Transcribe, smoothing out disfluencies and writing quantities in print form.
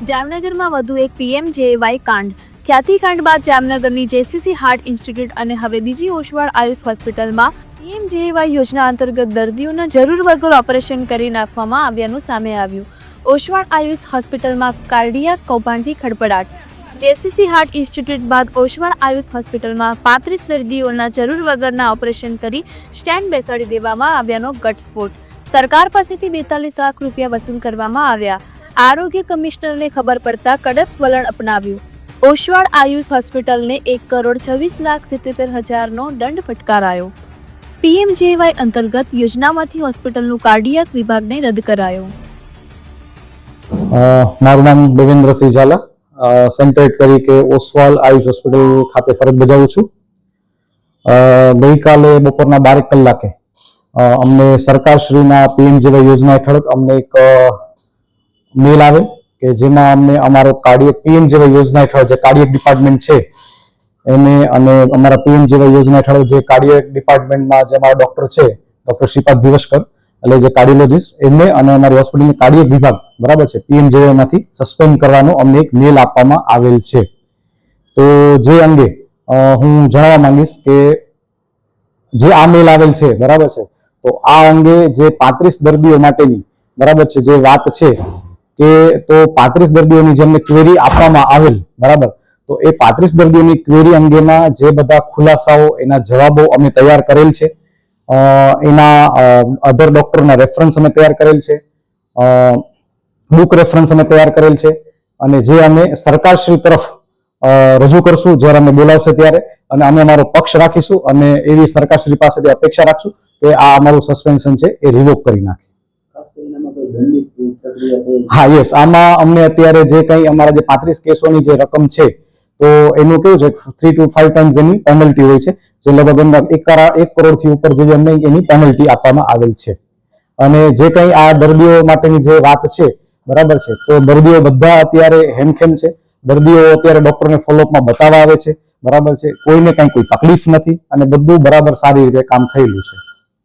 જામનગરમાં વધુ એક પીએમજેએવાય કાંડ. ખ્યાતિકાંડ બાદ જામનગરની જેસીસી હાર્ટ ઇન્સ્ટિટ્યૂટ અને હવે બીજી ઓસવાળ આયુષ હોસ્પિટલમાં પીએમજેએવાય યોજના અંતર્ગત દર્દીઓના જરૂર વગર ઓપરેશન કરી નાખવામાં આવ્યાનું સામે આવ્યું. ઓસવાળ આયુષ હોસ્પિટલમાં કાર્ડિયાક કૌભાંડથી ખડભડાટ. જેસીસી હાર્ટ ઇન્સ્ટિટ્યૂટ બાદ ઓસવાળ આયુષ હોસ્પિટલમાં 35 દર્દીઓના જરૂર વગરના ઓપરેશન કરી સ્ટેન્ડ બેસાડી દેવામાં આવ્યાનો ઘટસ્ફોટ. સરકાર પાસેથી 42 લાખ રૂપિયા વસૂલ કરવામાં આવ્યા. આરોગ્ય કમિશનરને ખબર પડતા કડક વલણ અપનાવ્યું. ઓસવાળ આયુષ હોસ્પિટલને 1,26,77,000નો દંડ ફટકારાયો. પીએમજેએવાય અંતર્ગત યોજનામાંથી હોસ્પિટલનું કાર્ડિયાક વિભાગને રદ કરાયો. મારું નામ દેવેન્દ્રસિંહ ઝાલા, સેન્ટ્રેટ તરીકે ઓસવાળ આયુષ હોસ્પિટલ ખાતે ફરજ બજાવું છું. ગઈકાલે બપોરના 12 કલાકે અમને સરકારશ્રીના પીએમજેએવાય યોજના હેઠળ અમને એક મેલ આવે કે જેમાં અમને અમારો કાર્ડિયક પીએમજેએવાય યોજના હેઠળ જે કાર્ડિયક ડિપાર્ટમેન્ટ છે એને અને અમારા પીએમજેએવાય યોજના હેઠળ જે કાર્ડિયક ડિપાર્ટમેન્ટમાં જે અમારા ડોક્ટર છે, ડોક્ટર શ્રીપાદ ભીવસ્કર એટલે જે કાર્ડિયોલોજિસ્ટ એમને અને અમારી હોસ્પિટલની કાર્ડિયક વિભાગ બરાબર છે પીએમજેએવાય માંથી સસ્પેન્ડ કરવાનો અમને એક મેલ આપવામાં આવેલ છે. તો જે અંગે હું જણાવવા માંગીશ કે જે આ મેલ આવેલ છે બરાબર છે, તો આ અંગે જે 35 દર્દીઓ માટેની બરાબર છે જે વાત છે કે તો 35 દર્દીઓની જેમને ક્વેરી આપવામાં આવેલ બરાબર, તો એ 35 દર્દીઓની ક્વેરી અંગેના જે બધા ખુલાસાઓ એના જવાબો અમે તૈયાર કરેલ છે. એના અધર ડોક્ટરના રેફરન્સ અમે તૈયાર કરેલ છે, બુક રેફરન્સ અમે તૈયાર કરેલ છે અને જે અમે સરકારશ્રી તરફ રજૂ કરશું જ્યારે અમે બોલાવશે ત્યારે, અને અમે અમારો પક્ષ રાખીશું અને એવી સરકારશ્રી પાસેથી અપેક્ષા રાખશું કે આ અમારું સસ્પેન્શન છે એ રિવોક કરી નાખે. હા યસ, આમાં અમને અત્યારે જે કંઈ અમારા જે 35 કેસોની જે રકમ છે તો એનું કેવું છે 3 to 5 ટાઈમ્સ એની પેનલ્ટી હોય છે, જે લગભગ 1 કરોડથી ઉપર જેવી અમને એની પેનલ્ટી આપવામાં આવેલ છે. અને જે કંઈ આ દર્દીઓ માટેની જે વાત છે બરાબર છે, તો દર્દીઓ બધા અત્યારે હેમખેમ છે. દર્દીઓ અત્યારે ડોક્ટરને ફોલોઅપમાં બતાવવા આવે છે બરાબર છે, કોઈને કંઈ કોઈ તકલીફ નથી અને બધું બરાબર સારી રીતે કામ થયેલું છે.